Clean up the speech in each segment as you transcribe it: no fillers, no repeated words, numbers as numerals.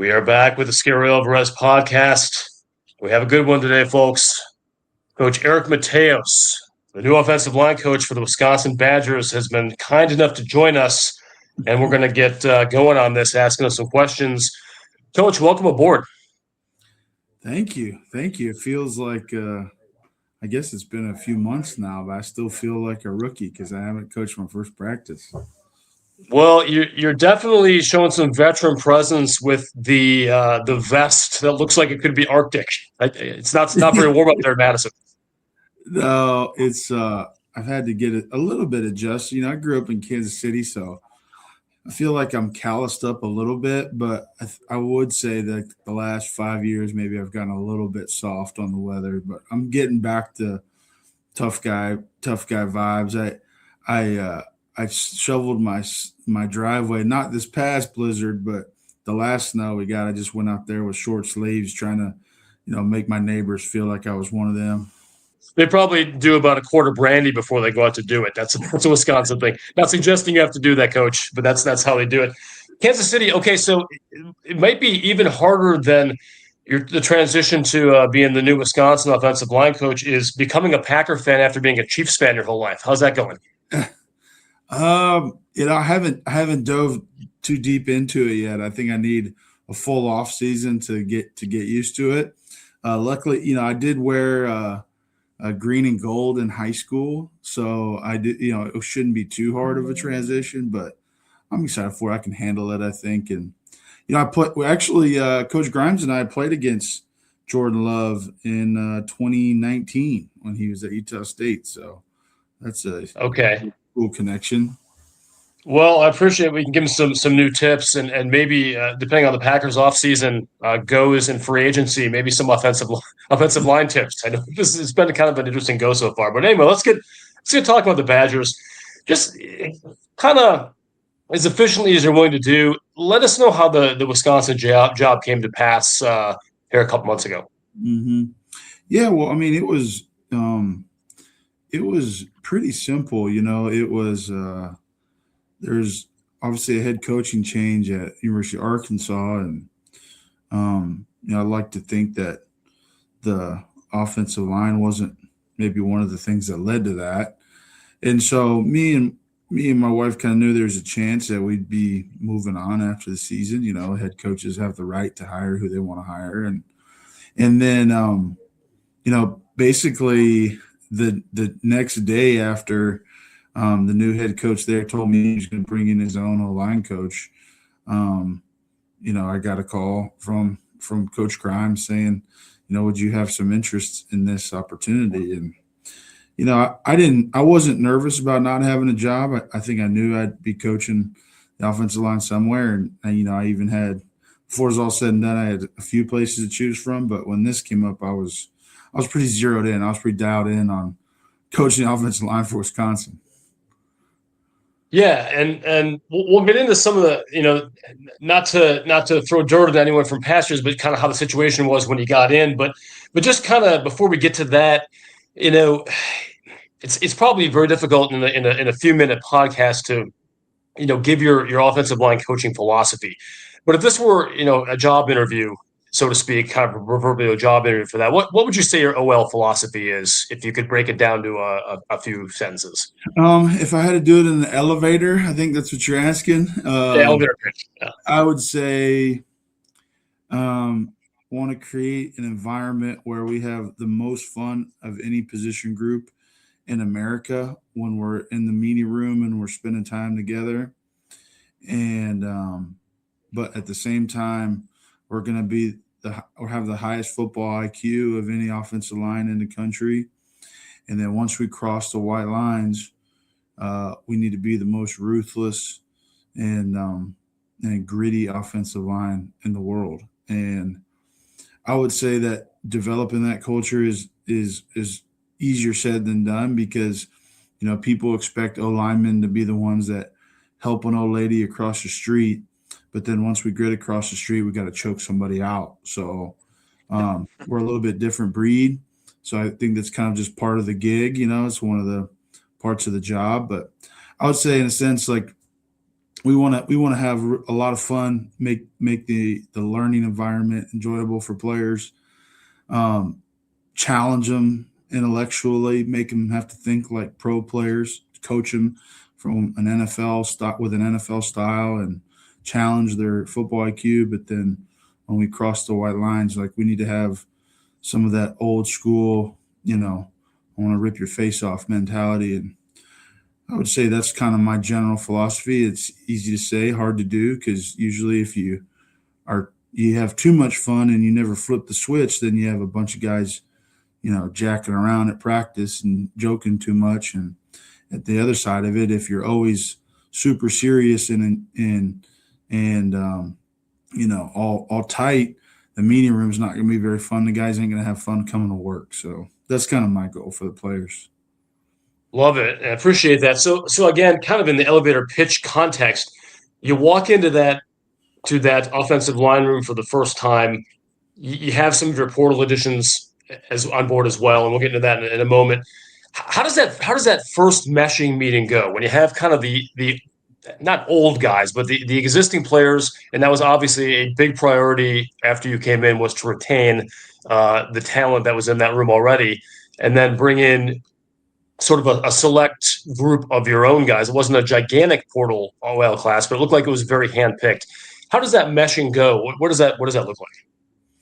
We are back with the Scary Alvarez podcast. We have a good one today, folks. Coach Eric Mateos, the new offensive line coach for the Wisconsin Badgers, has been kind enough to join us, and we're going to get going on this, asking us some questions. Coach, welcome aboard. Thank you. It feels like I guess it's been a few months now, but I still feel like a rookie because I haven't coached my first practice. Well, you're definitely showing some veteran presence with the vest that looks like it could be Arctic. It's not very warm up there in Madison. No, it's I've had to get it a little bit adjusted. I grew up in Kansas City, so I feel like I'm calloused up a little bit, but I would say that the last 5 years, maybe I've gotten a little bit soft on the weather, but I'm getting back to tough guy vibes. I shoveled my driveway, not this past blizzard, but the last snow we got. I just went out there with short sleeves trying to, make my neighbors feel like I was one of them. They probably do about a quart of brandy before they go out to do it. That's a Wisconsin thing. Not suggesting you have to do that, Coach, but that's how they do it. Kansas City. Okay, so it might be even harder than the transition to being the new Wisconsin offensive line coach is becoming a Packer fan after being a Chiefs fan your whole life. How's that going? I haven't dove too deep into it yet. I think I need a full off season to get used to it. Luckily, I did wear green and gold in high school, so I did. It shouldn't be too hard of a transition, but I'm excited for it. I can handle it, I think. And Coach Grimes and I played against Jordan Love in 2019 when he was at Utah State. So that's a cool connection. Well, I appreciate we can give him some new tips and maybe depending on the Packers offseason goes in free agency, maybe some offensive line tips. I know it's been kind of an interesting go so far. But anyway, let's get talking about the Badgers. Just kind of as efficiently as you're willing to do, let us know how the Wisconsin job came to pass here a couple months ago. Mm-hmm. Yeah, well, I mean, it was pretty simple. It was there's obviously a head coaching change at University of Arkansas, and I like to think that the offensive line wasn't maybe one of the things that led to that. And so me and my wife kind of knew there was a chance that we'd be moving on after the season. Head coaches have the right to hire who they want to hire, and then basically the next day after the new head coach there told me he was going to bring in his own line coach, I got a call from Coach Grimes saying, would you have some interest in this opportunity? And I wasn't nervous about not having a job. I think I knew I'd be coaching the offensive line somewhere. And I even had, before it was all said and done, I had a few places to choose from. But when this came up, I was pretty zeroed in. I was pretty dialed in on coaching the offensive line for Wisconsin. Yeah, and we'll get into some of the, not to throw dirt at anyone from past years, but kind of how the situation was when he got in. But just kind of before we get to that, it's probably very difficult in a few minute podcast to give your offensive line coaching philosophy. But if this were a job interview, so to speak, kind of a proverbial job interview for that, what would you say your OL philosophy is if you could break it down to a few sentences? If I had to do it in the elevator, I think that's what you're asking. Elevator pitch. Yeah. I would say want to create an environment where we have the most fun of any position group in America when we're in the meeting room and we're spending time together. And but at the same time, we're going to be or have the highest football IQ of any offensive line in the country. And then once we cross the white lines, we need to be the most ruthless and gritty offensive line in the world. And I would say that developing that culture is easier said than done because, people expect O-linemen to be the ones that help an old lady across the street. But then once we grit across the street, we got to choke somebody out. So we're a little bit different breed. So I think that's kind of just part of the gig. It's one of the parts of the job. But I would say in a sense, like we want to have a lot of fun, make the learning environment enjoyable for players, um, challenge them intellectually, make them have to think like pro players, coach them from an NFL stock with an NFL style, and challenge their football IQ. But then when we cross the white lines, like we need to have some of that old school, I want to rip your face off mentality. And I would say that's kind of my general philosophy. It's easy to say, hard to do, because usually if you have too much fun and you never flip the switch, then you have a bunch of guys, jacking around at practice and joking too much. And at the other side of it, if you're always super serious and all tight, the meeting room is not going to be very fun. The guys ain't going to have fun coming to work. So that's kind of my goal for the players. Love it. I appreciate that. So again, kind of in the elevator pitch context, you walk into that offensive line room for the first time. You have some of your portal additions as on board as well, and we'll get into that in a moment. How does that first meshing meeting go when you have kind of the not old guys, but the existing players, and that was obviously a big priority after you came in, was to retain the talent that was in that room already, and then bring in sort of a select group of your own guys. It wasn't a gigantic portal OL class, but it looked like it was very handpicked. How does that meshing go? What does that look like?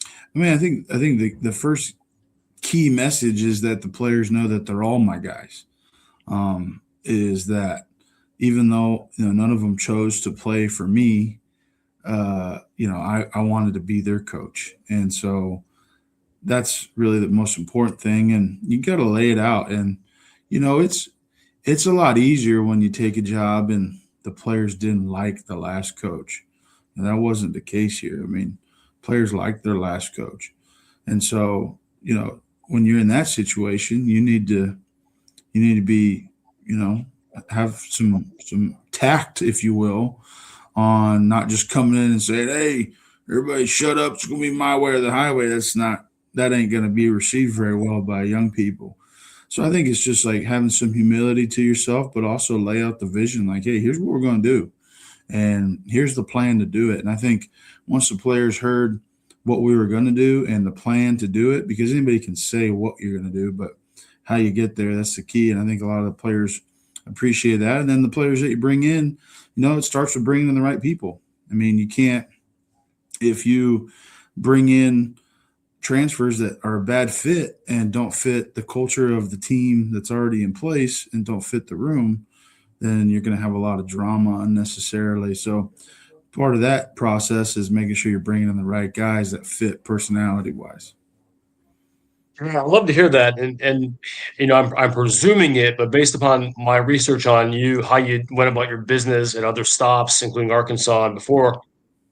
I mean, I think the first key message is that the players know that they're all my guys. Is that even though none of them chose to play for me, I wanted to be their coach, and so that's really the most important thing. And you got to lay it out, and it's a lot easier when you take a job and the players didn't like the last coach, and that wasn't the case here. I mean, players liked their last coach, and so when you're in that situation, you need to be have some tact, if you will, on not just coming in and saying, "Hey, everybody, shut up! It's gonna be my way or the highway." That ain't gonna be received very well by young people. So I think it's just like having some humility to yourself, but also lay out the vision. Like, hey, here's what we're gonna do, and here's the plan to do it. And I think once the players heard what we were going to do and the plan to do it, because anybody can say what you're going to do, but how you get there, that's the key. And I think a lot of the players appreciate that. And then the players that you bring in, it starts with bringing in the right people. I mean, you can't, if you bring in transfers that are a bad fit and don't fit the culture of the team that's already in place and don't fit the room, then you're going to have a lot of drama unnecessarily. So part of that process is making sure you're bringing in the right guys that fit personality wise. Yeah, I'd love to hear that, and I'm presuming it, but based upon my research on you, how you went about your business at other stops, including Arkansas and before,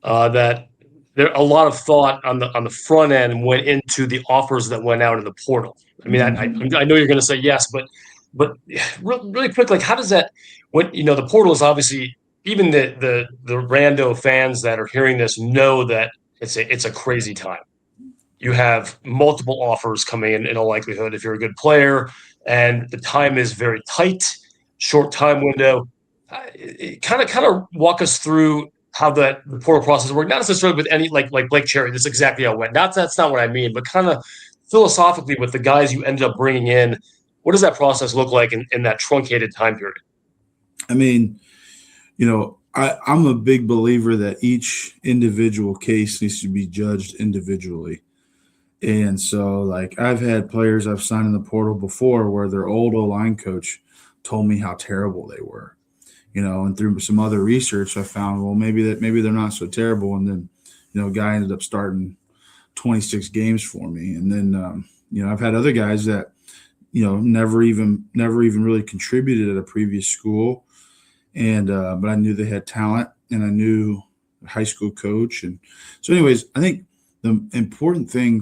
that there a lot of thought on the front end went into the offers that went out in the portal. I mean, I know you're going to say yes, but really quick, like how does that when the portal is obviously even the rando fans that are hearing this know that it's a crazy time. You have multiple offers coming in all likelihood if you're a good player, and the time is very tight, short time window. Kind of walk us through how the portal process worked. Not necessarily with any like Blake Cherry. This is exactly how it went. Not that's not what I mean, but kind of philosophically with the guys you ended up bringing in. What does that process look like in that truncated time period? I mean, I'm a big believer that each individual case needs to be judged individually. And so, like, I've had players I've signed in the portal before where their old O line coach told me how terrible they were, and through some other research, I found, well, maybe they're not so terrible. And then, a guy ended up starting 26 games for me. And then, I've had other guys that, never even really contributed at a previous school. And, but I knew they had talent and I knew the high school coach. And so anyways, I think the important thing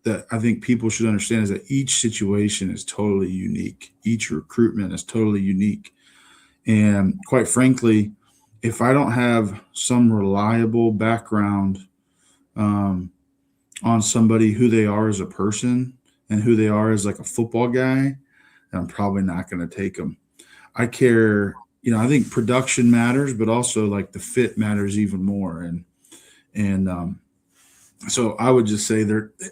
that I think people should understand is that each situation is totally unique. Each recruitment is totally unique. And quite frankly, if I don't have some reliable background on somebody, who they are as a person and who they are as like a football guy, I'm probably not going to take them. I care I think production matters, but also like the fit matters even more. And so I would just say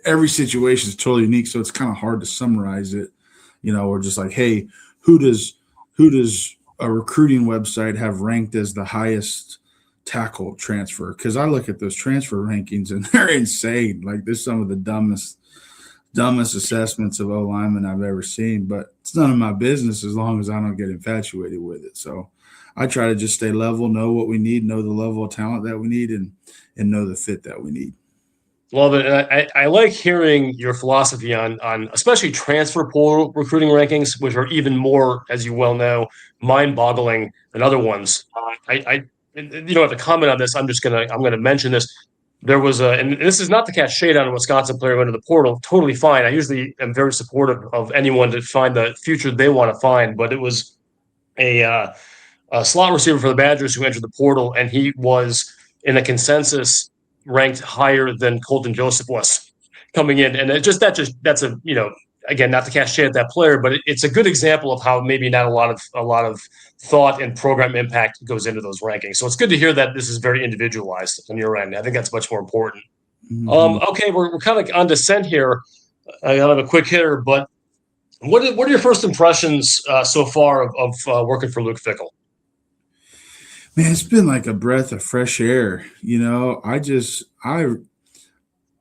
every situation is totally unique. So it's kind of hard to summarize it. We're just like, hey, who does a recruiting website have ranked as the highest tackle transfer? Because I look at those transfer rankings and they're insane. Like, there's some of the dumbest assessments of O linemen I've ever seen, but it's none of my business as long as I don't get infatuated with it. So I try to just stay level, know what we need, know the level of talent that we need, and know the fit that we need. Love it. And I like hearing your philosophy on especially transfer portal recruiting rankings, which are even more, as you well know, mind-boggling than other ones. You don't have to comment on this. I'm gonna mention this. There was and this is not to cast shade on a Wisconsin player who went to the portal. Totally fine. I usually am very supportive of anyone to find the future they want to find, but it was a slot receiver for the Badgers who entered the portal, and he was in a consensus ranked higher than Colton Joseph was coming in. And that's a again, not to cast shade at that player, but it's a good example of how maybe not a lot of thought and program impact goes into those rankings. So it's good to hear that this is very individualized on your end. I think that's much more important. Mm-hmm. Okay, we're kind of on descent here. I have a quick hitter, but what are your first impressions so far of working for Luke Fickell? Man, it's been like a breath of fresh air.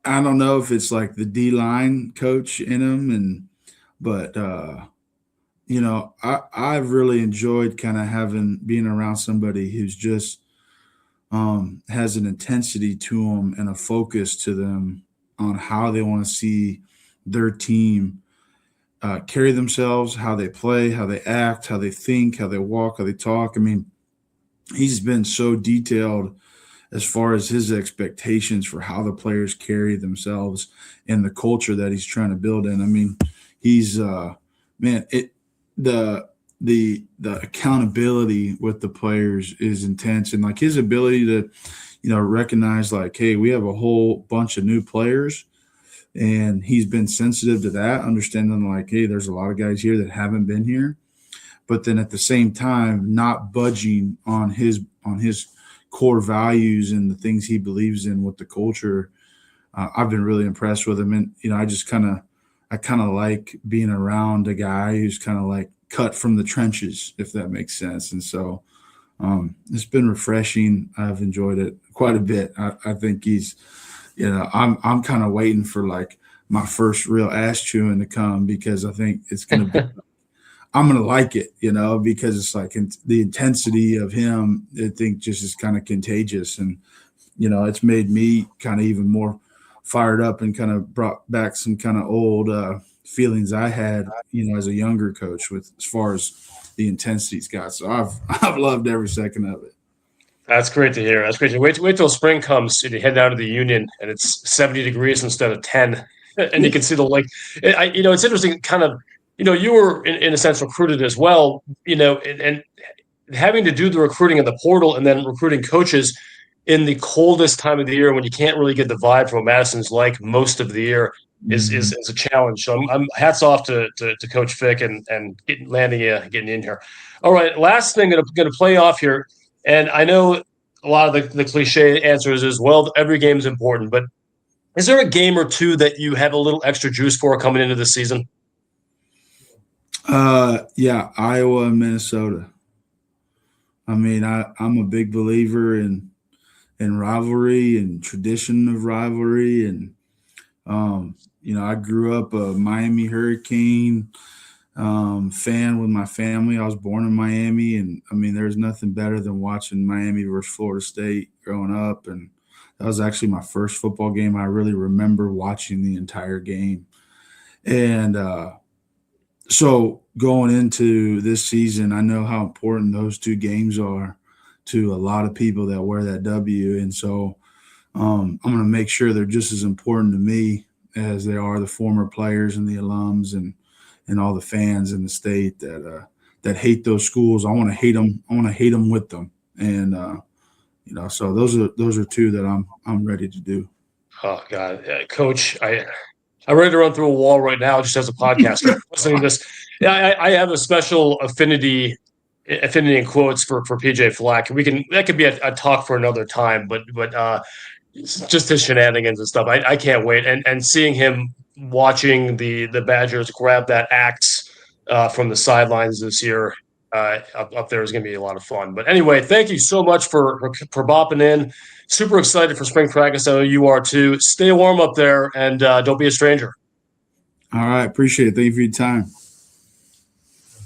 I don't know if it's like the D line coach in him, but I've really enjoyed kind of being around somebody who's just has an intensity to them and a focus to them on how they want to see their team carry themselves, how they play, how they act, how they think, how they walk, how they talk. I mean, he's been so detailed as far as his expectations for how the players carry themselves and the culture that he's trying to build in. I mean, he's the accountability with the players is intense, and like his ability to, recognize like, hey, we have a whole bunch of new players, and he's been sensitive to that, understanding like, hey, there's a lot of guys here that haven't been here, but then at the same time, not budging on his core values and the things he believes in with the culture. I've been really impressed with him, and I kind of like being around a guy who's kind of like cut from the trenches, if that makes sense. And so it's been refreshing. I've enjoyed it quite a bit. I think he's, I'm kind of waiting for like my first real ass chewing to come, because I think it's going to be I'm going to like it, because it's like the intensity of him, I think just is kind of contagious. And, it's made me kind of even more fired up and kind of brought back some kind of old feelings I had, as a younger coach with as far as the intensity he's got. So I've loved every second of it. That's great to hear. That's great to wait till spring comes and you head down to the Union and it's 70 degrees instead of 10, and you can see the lake. It's interesting. Kind of, you were in a sense recruited as well. And having to do the recruiting in the portal and then recruiting coaches in the coldest time of the year when you can't really get the vibe from what Madison's like most of the year is a challenge. So I'm hats off to Coach Fick and getting in here. All right, last thing going to play off here. And I know a lot of the cliche answers is, well, every game is important, but is there a game or two that you have a little extra juice for coming into the season? Yeah, Iowa and Minnesota. I mean, I'm a big believer in rivalry and tradition of rivalry. And, I grew up a Miami Hurricane fan with my family. I was born in Miami, and I mean, there's nothing better than watching Miami versus Florida State growing up. And that was actually my first football game I really remember watching the entire game. And so going into this season, I know how important those two games are to a lot of people that wear that W. And so I'm going to make sure they're just as important to me as they are the former players and the alums and all the fans in the state that hate those schools. I want to hate them. I want to hate them with them. And so those are two that I'm ready to do. Oh God, Coach, I'm ready to run through a wall right now just as a podcaster listening to this. Yeah, I have a special affinity affinity and quotes for PJ Fleck. That could be a talk for another time, but just his shenanigans and stuff. I can't wait. And seeing him watching the Badgers grab that axe from the sidelines this year up there is going to be a lot of fun. But anyway, thank you so much for bopping in. Super excited for spring practice. I know you are too. Stay warm up there and don't be a stranger. All right. Appreciate it. Thank you for your time.